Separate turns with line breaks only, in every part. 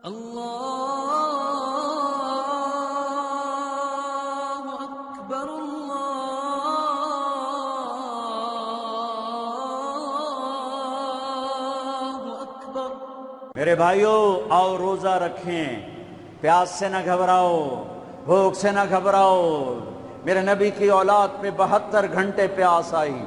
اللہ اکبر اللہ اکبر۔
میرے بھائیوں، آؤ روزہ رکھیں، پیاس سے نہ گھبراؤ، بھوک سے نہ گھبراؤ۔ میرے نبی کی اولاد پہ 72 گھنٹے پیاس آئی،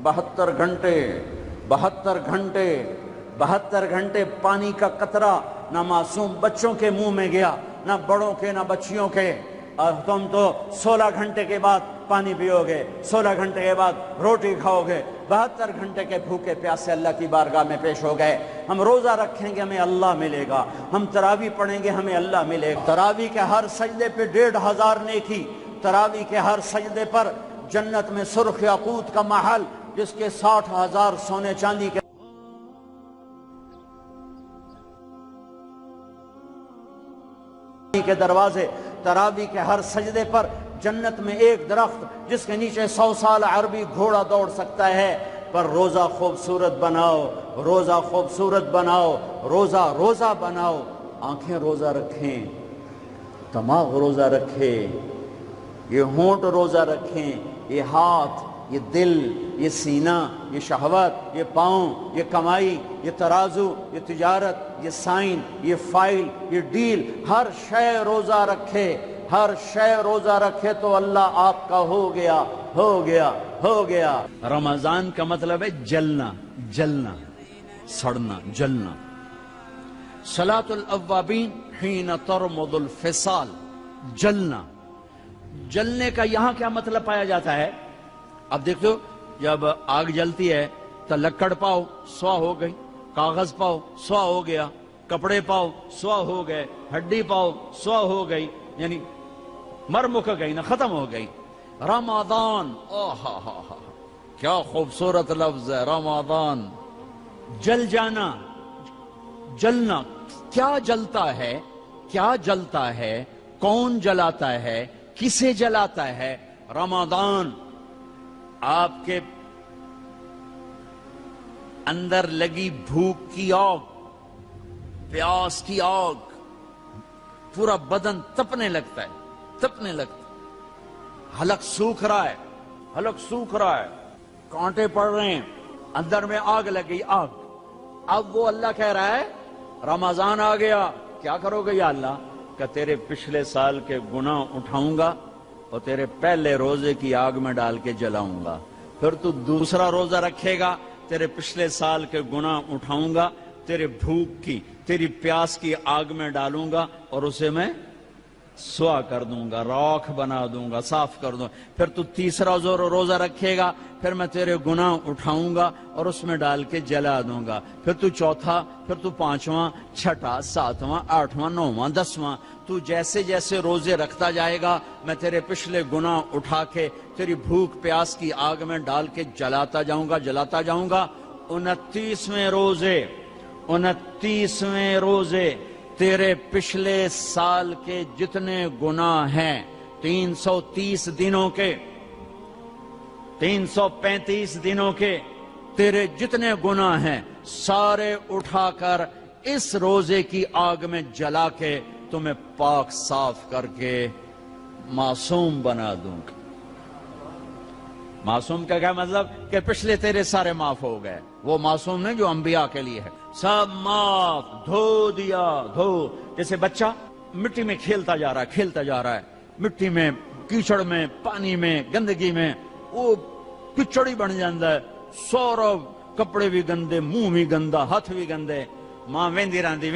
72 گھنٹے 72 گھنٹے 72 گھنٹے پانی کا قطرہ نہ معصوم بچوں کے منہ میں گیا، نہ بڑوں کے، نہ بچیوں کے۔ اور تم تو 16 گھنٹے کے بعد پانی پیو گے، 16 گھنٹے کے بعد روٹی کھاؤ گے۔ 72 گھنٹے کے بھوکے پیاسے اللہ کی بارگاہ میں پیش ہو گئے۔ ہم روزہ رکھیں گے، ہمیں اللہ ملے گا۔ ہم تراویح پڑھیں گے، ہمیں اللہ ملے گا۔ تراویح کے ہر سجدے پہ 1500 نیکی۔ تراویح کے ہر سجدے پر جنت میں سرخ یاقوت کا محل، جس کے 60,000 سونے چاندی کے دروازے۔ تراویح کے ہر سجدے پر جنت میں ایک درخت جس کے نیچے 100 سال عربی گھوڑا دوڑ سکتا ہے۔ پر روزہ خوبصورت بناؤ، روزہ خوبصورت بناؤ، روزہ بناؤ۔ آنکھیں روزہ رکھیں، دماغ روزہ رکھے، یہ ہونٹ روزہ رکھیں، یہ ہاتھ، یہ دل، یہ سینہ، یہ شہوت، یہ پاؤں، یہ کمائی، یہ ترازو، یہ تجارت، یہ سائن، یہ فائل، یہ ڈیل، ہر شے روزہ رکھے، ہر شے روزہ رکھے تو اللہ آپ کا ہو گیا، ہو گیا، ہو گیا۔ رمضان کا مطلب ہے جلنا، جلنا، سڑنا، جلنا۔ صلاۃ الاوابین حین ترمض الفصال، جلنا۔ جلنے کا یہاں کیا مطلب پایا جاتا ہے؟ اب دیکھو، جب آگ جلتی ہے تو لکڑ پاؤ، سوا ہو گئی، کاغذ پاؤ، سوا ہو گیا، کپڑے پاؤ، سوا ہو گئے، ہڈی پاؤ، سوا ہو گئی، یعنی مر مک گئی نا، ختم ہو گئی۔ رمضان، کیا خوبصورت لفظ ہے، رمضان۔ جل جانا، جلنا۔ کیا جلتا ہے؟ کیا جلتا ہے؟ کون جلاتا ہے؟ کسے جلاتا ہے؟ رمضان۔ آپ کے اندر لگی بھوک کی آگ، پیاس کی آگ، پورا بدن تپنے لگتا ہے، تپنے لگتا ہے۔ حلق سوکھ رہا ہے، حلق سوکھ رہا ہے، کانٹے پڑ رہے ہیں، اندر میں آگ لگی، آگ۔ اب وہ اللہ کہہ رہا ہے رمضان آ گیا، کیا کرو گے یا اللہ؟ کہ تیرے پچھلے سال کے گناہ اٹھاؤں گا اور تیرے پہلے روزے کی آگ میں ڈال کے جلاؤں گا۔ پھر تو دوسرا روزہ رکھے گا، تیرے پچھلے سال کے گناہ اٹھاؤں گا، تیرے بھوک کی، تیری پیاس کی آگ میں ڈالوں گا اور اسے میں سوا کر دوں گا، راکھ بنا دوں گا، صاف کر دوں گا۔ پھر تو تیسرا روزہ رکھے گا، پھر میں تیرے گناہ اٹھاؤں گا اور اس میں ڈال کے جلا دوں گا۔ پھر تو چوتھا، پھر تو پانچواں، چھٹا، ساتواں، آٹھواں، نواں، 10واں، تو جیسے جیسے روزے رکھتا جائے گا میں تیرے پچھلے گناہ اٹھا کے تیری بھوک پیاس کی آگ میں ڈال کے جلاتا جاؤں گا، جلاتا جاؤں گا۔ 29ویں روزے تیرے پچھلے سال کے جتنے گناہ ہیں، 330 دنوں کے، 335 دنوں کے تیرے جتنے گناہ ہیں سارے اٹھا کر اس روزے کی آگ میں جلا کے تمہیں پاک صاف کر کے معصوم بنا دوں گا۔ معصوم کا کیا مطلب؟ کہ پچھلے تیرے سارے معاف ہو گئے۔ وہ معصوم نہیں جو انبیاء کے لیے ہے، سب معاف، دھو دیا، دھو۔ جیسے بچہ مٹی میں کھیلتا جا رہا ہے، کھیلتا جا رہا ہے، مٹی میں، کیچڑ میں، پانی میں، گندگی میں، وہ کچڑی بن جاتا ہے، سورا کپڑے بھی گندے، منہ بھی گندا، ہاتھ بھی گندے۔ ماں ویندی رہندی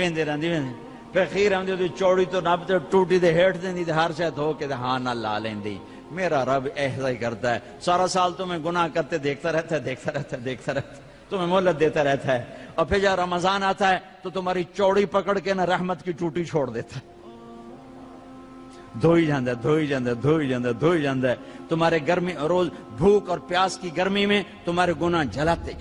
پھر خیر آندی تو چوڑی تو نب تے ٹوٹی دے ہیٹھ دیندی تے ہر شے دھو کے ہاں نہ لا لیندی۔ میرا رب ایسا ہی کرتا ہے، سارا سال تمہیں گناہ کرتے دیکھتا رہتا ہے، تمہیں مہلت دیتا رہتا ہے، اور پھر جب رمضان آتا ہے تو تمہاری چوڑی پکڑ کے نہ رحمت کی ٹوٹی چھوڑ دیتا ہے، دھوئی جاندہ ہے۔ تمہارے گرمی روز بھوک اور پیاس کی گرمی میں تمہارے گناہ جلاتے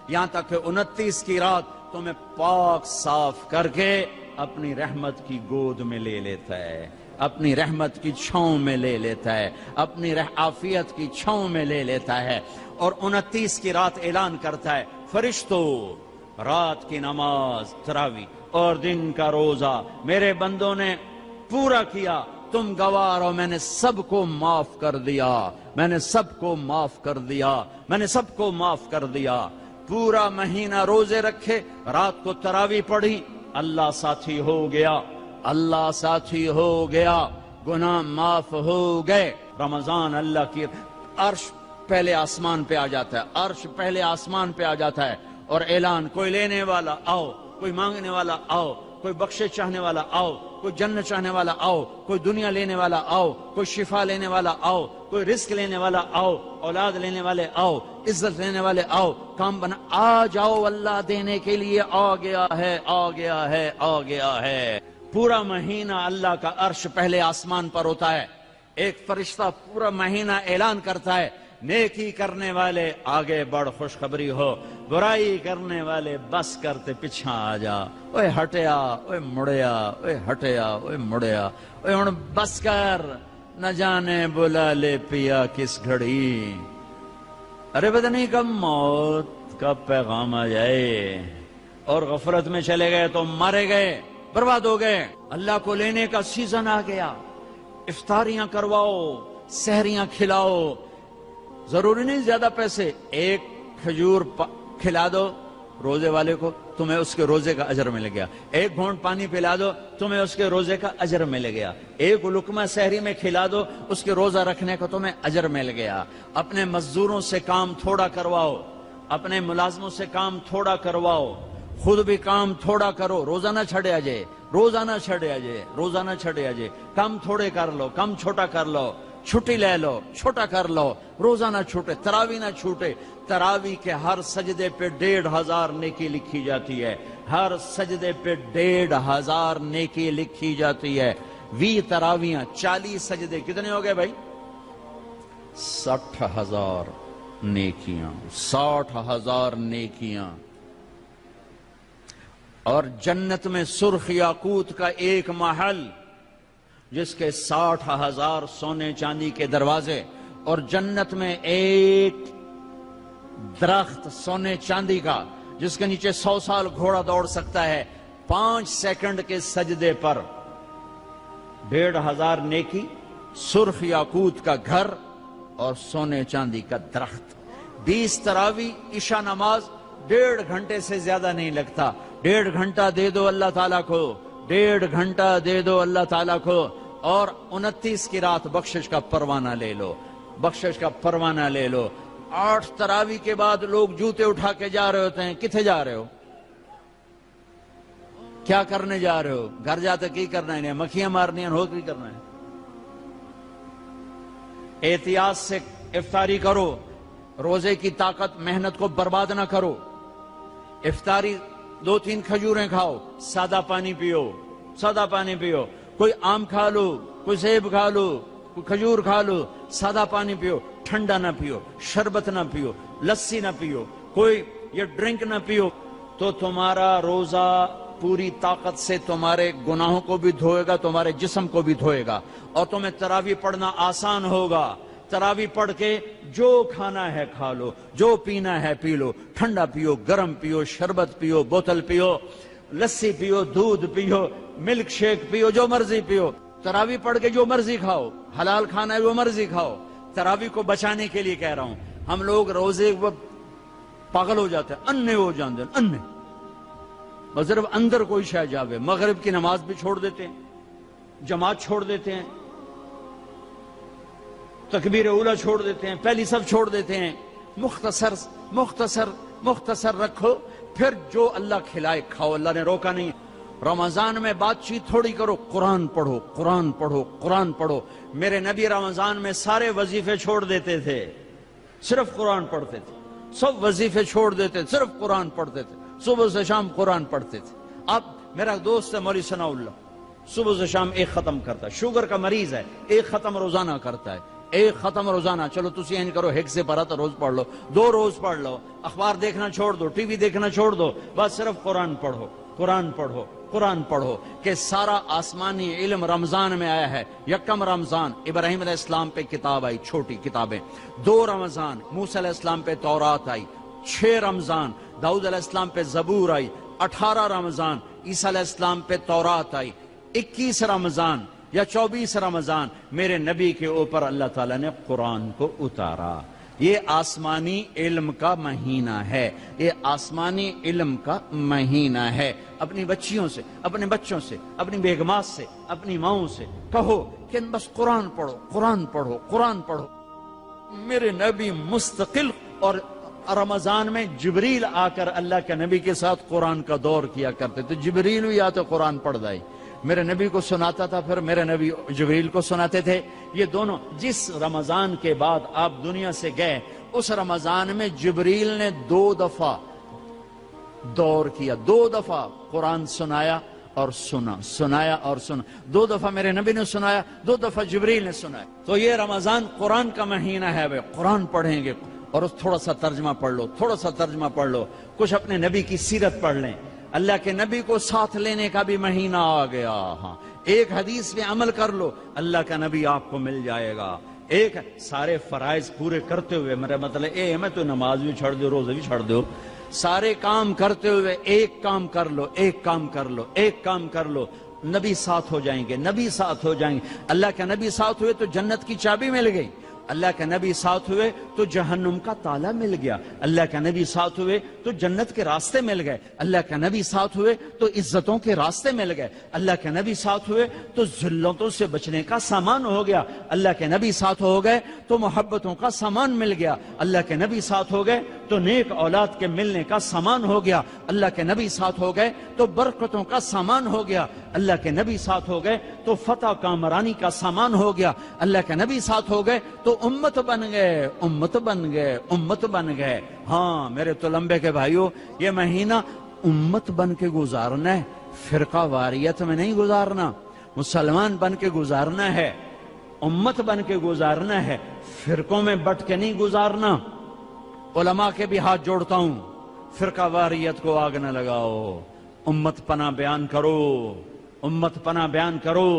یہاں تک کہ 29 کی رات تمہیں پاک صاف کر کے اپنی رحمت کی گود میں لے لیتا ہے، اپنی رحمت کی چھاؤں میں لے لیتا ہے، اپنی عافیت کی چھاؤں میں لے لیتا ہے۔ اور 29 کی رات اعلان کرتا ہے، فرشتو رات کی نماز تراوی اور دن کا روزہ میرے بندوں نے پورا کیا، تم گواہ ہو، میں نے سب کو معاف کر دیا، میں نے سب کو معاف کر دیا، میں نے سب کو معاف کر دیا۔ پورا مہینہ روزے رکھے، رات کو تراوی پڑھی، اللہ ساتھی ہو گیا، اللہ ساتھی ہو گیا، گناہ معاف ہو گئے۔ رمضان اللہ کی عرش پہلے آسمان پہ آ جاتا ہے، عرش پہلے آسمان پہ آ جاتا ہے اور اعلان، کوئی لینے والا آؤ، کوئی مانگنے والا آؤ، کوئی بخشش چاہنے والا آؤ، کوئی جنت چاہنے والا آؤ، کوئی دنیا لینے والا آؤ، کوئی شفا لینے والا آؤ، کوئی رزق لینے والا آؤ، اولاد لینے والے آؤ، عزت لینے والے آؤ، کام بنا آ جاؤ، اللہ دینے کے لیے آ گیا ہے، آ گیا ہے، آ گیا ہے۔ پورا مہینہ اللہ کا عرش پہلے آسمان پر ہوتا ہے، ایک فرشتہ پورا مہینہ اعلان کرتا ہے، نیکی کرنے والے آگے بڑھ خوشخبری ہو، برائی کرنے والے بس کرتے پیچھا آ جا، اوے ہٹیا، اوے مڑیا، اوے ہٹیا، اوے مڑیا، اوے ہن بس کر، نہ جانے بلا لے پیا کس گھڑی، ارے پتہ نہیں کب موت کا پیغام آ جائے، اور غفلت میں چلے گئے تو مارے گئے، برباد ہو گئے۔ اللہ کو لینے کا سیزن آ گیا، افطاریاں کرواؤ، سحریاں کھلاؤ، ضروری نہیں زیادہ پیسے، ایک کھجور کھلا دو روزے والے کو، تمہیں اس کے روزے کا اجر مل گیا، ایک گھونٹ پانی پلا دو، تمہیں اس کے روزے کا اجر مل گیا، ایک لقمہ سحری میں کھلا دو، اس کے روزہ رکھنے کو تمہیں اجر مل گیا۔ اپنے مزدوروں سے کام تھوڑا کرواؤ، اپنے ملازموں سے کام تھوڑا کرواؤ، خود بھی کام تھوڑا کرو، روزہ نہ چھڑے آجے، روزہ نہ چھڑے آجے، روزہ نہ چھڑے آجے، کام تھوڑے کر لو، کام چھوٹا کر لو، چھٹی لے لو، چھوٹا کر لو، روزہ نہ چھوٹے، تراوی نہ چھوٹے۔ تراوی کے ہر سجدے پہ 1500 نیکی لکھی جاتی ہے، ہر سجدے پہ 1500 نیکی لکھی جاتی ہے۔ 20 تراویاں، 40 سجدے، کتنے ہو گئے بھائی؟ 60,000 نیکیاں، 60,000 نیکیاں۔ اور جنت میں سرخ یاقوت کا ایک محل جس کے 60,000 سونے چاندی کے دروازے، اور جنت میں ایک درخت سونے چاندی کا جس کے نیچے 100 سال گھوڑا دوڑ سکتا ہے، 5 سیکنڈ کے سجدے پر 1500 نیکی، سرخ یاقوت کا گھر اور سونے چاندی کا درخت۔ 20 تراوی، عشاء نماز 1.5 گھنٹے سے زیادہ نہیں لگتا، 1.5 گھنٹہ دے دو اللہ تعالیٰ کو، 1.5 گھنٹہ دے دو اللہ تعالیٰ کو، اور 29 کی رات بخشش کا پروانہ لے لو، بخشش کا پروانہ لے لو۔ 8 تراوی کے بعد لوگ جوتے اٹھا کے جا رہے ہوتے ہیں، کتنے جا رہے ہو؟ کیا کرنے جا رہے ہو؟ گھر جاتے کی کرنا ہے؟ مکھیاں مارنی ہیں، ہو کی کرنا ہے؟ احتیاط سے افطاری کرو، روزے کی طاقت محنت کو برباد نہ کرو۔ افطاری 2-3 کھجوریں کھاؤ، سادہ پانی پیو، سادہ پانی پیو، کوئی آم کھا لو، کوئی سیب کھا لو، کوئی کھجور کھا لو، سادہ پانی پیو، ٹھنڈا نہ پیو، شربت نہ پیو، لسی نہ پیو، کوئی یہ ڈرنک نہ پیو، تو تمہارا روزہ پوری طاقت سے تمہارے گناہوں کو بھی دھوئے گا، تمہارے جسم کو بھی دھوئے گا، اور تمہیں تراویح پڑھنا آسان ہوگا۔ تراویح پڑھ کے جو کھانا ہے کھا لو، جو پینا ہے پی لو، ٹھنڈا پیو، گرم پیو، شربت پیو، بوتل پیو، لسی پیو، دودھ پیو، ملک شیک پیو، جو مرضی پیو۔ تراویح پڑھ کے جو مرضی کھاؤ، حلال کھانا ہے وہ مرضی کھاؤ۔ تراویح کو بچانے کے لیے کہہ رہا ہوں، ہم لوگ روزے پاگل ہو جاتے ہیں، انے ہو جاندے ہیں، انے بس صرف اندر کوئی شے جاوے، مغرب کی نماز بھی چھوڑ دیتے ہیں، جماعت چھوڑ دیتے ہیں، تکبیر اولیٰ چھوڑ دیتے ہیں، پہلی صف چھوڑ دیتے ہیں۔ مختصر مختصر مختصر رکھو، پھر جو اللہ کھلائے کھاؤ، اللہ نے روکا نہیں۔ رمضان میں بات چیت تھوڑی کرو، قرآن پڑھو، قرآن پڑھو، قرآن پڑھو۔ میرے نبی رمضان میں سارے وظیفے چھوڑ دیتے تھے، صرف قرآن پڑھتے تھے، سب وظیفے چھوڑ دیتے تھے، صرف قرآن پڑھتے تھے، صبح سے شام قرآن پڑھتے تھے۔ اب میرا دوست ہے مولوی ثناء اللہ، صبح سے شام ایک ختم کرتا ہے، شوگر کا مریض ہے، ایک ختم روزانہ کرتا ہے، ایک ختم روزانہ۔ چلو تسی این کرو، ایک سے پڑھا تو روز پڑھ لو، 2 روز پڑھ لو، اخبار دیکھنا چھوڑ دو، ٹی وی دیکھنا چھوڑ دو، بس صرف قرآن پڑھو، قرآن پڑھو، قرآن پڑھو، کہ سارا آسمانی علم رمضان میں آیا ہے۔ یکم رمضان ابراہیم علیہ السلام پہ کتاب آئی، چھوٹی کتابیں، 2 رمضان موسیٰ علیہ السلام پہ تورات آئی، 6 رمضان، داؤد علیہ السلام پہ زبور آئی، 18 رمضان عیسیٰ علیہ السلام پہ تورات آئی، 21 رمضان یا 24 رمضان میرے نبی کے اوپر اللہ تعالیٰ نے قرآن کو اتارا۔ یہ آسمانی علم کا مہینہ ہے، یہ آسمانی علم کا مہینہ ہے۔ اپنی بچیوں سے، اپنے بچوں سے، اپنی بیگمات سے، اپنی ماؤں سے کہو کہ بس قرآن پڑھو، قرآن پڑھو، قرآن پڑھو۔ میرے نبی مستقل، اور رمضان میں جبریل آ کر اللہ کے نبی کے ساتھ قرآن کا دور کیا کرتے تو جبریل بھی آتے قرآن پڑھ دائی، میرے نبی کو سناتا تھا، پھر میرے نبی جبریل کو سناتے تھے۔ یہ دونوں جس رمضان کے بعد آپ دنیا سے گئے، اس رمضان میں جبریل نے 2 دفعہ دور کیا، 2 دفعہ قرآن سنایا اور سنایا اور سنا، 2 دفعہ میرے نبی نے سنایا، 2 دفعہ جبریل نے سنایا۔ تو یہ رمضان قرآن کا مہینہ ہے، بھائی قرآن پڑھیں گے، اور تھوڑا سا ترجمہ پڑھ لو، تھوڑا سا ترجمہ پڑھ لو، کچھ اپنے نبی کی سیرت پڑھ لیں۔ اللہ کے نبی کو ساتھ لینے کا بھی مہینہ آ گیا، ہاں ایک حدیث پہ عمل کر لو، اللہ کا نبی آپ کو مل جائے گا۔ ایک سارے فرائض پورے کرتے ہوئے، میرا مطلب میں تو نماز بھی چھڑ دو، روزے بھی چھڑ دو، سارے کام کرتے ہوئے ایک کام کر لو، ایک کام کر لو، ایک کام کر لو، نبی ساتھ ہو جائیں گے، نبی ساتھ ہو جائیں گے۔ اللہ کے نبی ساتھ ہوئے تو جنت کی چابی مل گئی، اللہ کے نبی ساتھ ہوئے تو جہنم کا تالا مل گیا، اللہ کے نبی ساتھ ہوئے تو جنت کے راستے مل گئے، اللہ کے نبی ساتھ ہوئے تو عزتوں کے راستے مل گئے، اللہ کے نبی ساتھ ہوئے تو ذلتوں سے بچنے کا سامان ہو گیا، اللہ کے نبی ساتھ ہو گئے تو محبتوں کا سامان مل گیا، اللہ کے نبی ساتھ ہو گئے تو نیک اولاد کے ملنے کا سامان ہو گیا، اللہ کے نبی ساتھ ہو گئے تو برکتوں کا سامان ہو گیا، اللہ کے نبی ساتھ ہو گئے تو فتح کامرانی کا سامان ہو گیا، اللہ کے نبی ساتھ ہو گئے تو امت بن گئے، امت بن گئے، امت بن گئے۔ ہاں میرے تلمبے کے بھائیوں، یہ مہینہ امت بن کے گزارنا ہے، فرقہ واریت میں نہیں گزارنا، مسلمان بن کے گزارنا ہے، امت بن کے گزارنا ہے، فرقوں میں بٹ کے نہیں گزارنا۔ علماء کے بھی ہاتھ جوڑتا ہوں، فرقہ واریت کو آگ نہ لگاؤ، امت پناہ بیان کرو، امت پناہ بیان کرو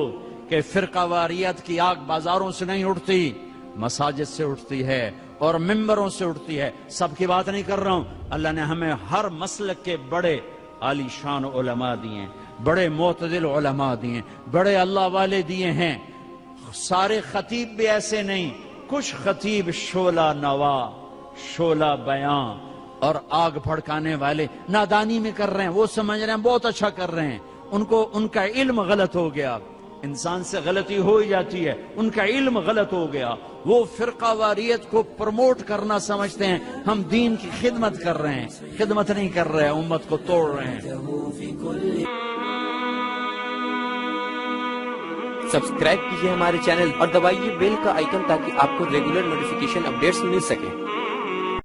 کہ فرقہ واریت کی آگ بازاروں سے نہیں اٹھتی، مساجد سے اٹھتی ہے اور ممبروں سے اٹھتی ہے۔ سب کی بات نہیں کر رہا ہوں، اللہ نے ہمیں ہر مسلک کے بڑے عالی شان علماء دیے، بڑے معتدل علماء دیے، بڑے اللہ والے دیے ہیں۔ سارے خطیب بھی ایسے نہیں، کچھ خطیب شعلہ نوا، شعلہ بیان اور آگ بھڑکانے والے نادانی میں کر رہے ہیں، وہ سمجھ رہے ہیں بہت اچھا کر رہے ہیں، ان کا علم غلط ہو گیا، انسان سے غلطی ہو ہی جاتی ہے، ان کا علم غلط ہو گیا، وہ فرقہ واریت کو پروموٹ کرنا سمجھتے ہیں، ہم دین کی خدمت کر رہے ہیں، خدمت نہیں کر رہے ہیں، امت کو توڑ رہے ہیں۔
سبسکرائب کیجئے ہمارے چینل اور دبائیے بیل کا آئیکن تاکہ آپ کو ریگولر نوٹیفیکیشن اپڈیٹس مل سکیں۔